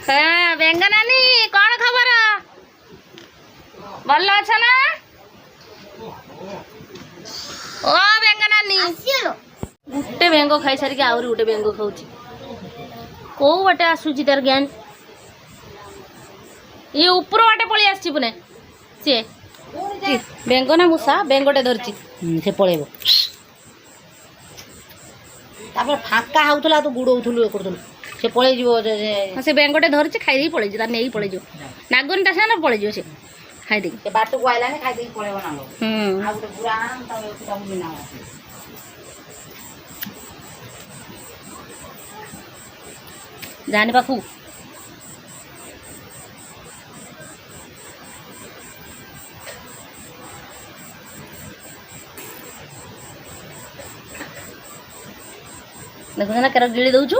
हाँ बेंगा नानी कौन खबर भल अच्छा ना ओ बेंगा नानी गोटे बेंग खाई सारिक आउरी गोटे बेंग खाऊची कौ बाटे आसूची तार ज्ञान ये ऊपर बाटे पळी आसी पुने सी बेंग ना मूषा बेंगटे धरची से पळेबो तापर फाका हाउथला तू गुडौथुलु ए करथुलु से पळै जीवो से बेंगटे धरची खाई देई पळै जी तार नेई पळै जो नागन ता साना पळै जो से खाई दे से बात को आइला ने खाई देई पळेबो ना आ गोटे पूरा आम ता बुझी ना जाने पाखु देखो ना केरा गिली दउछु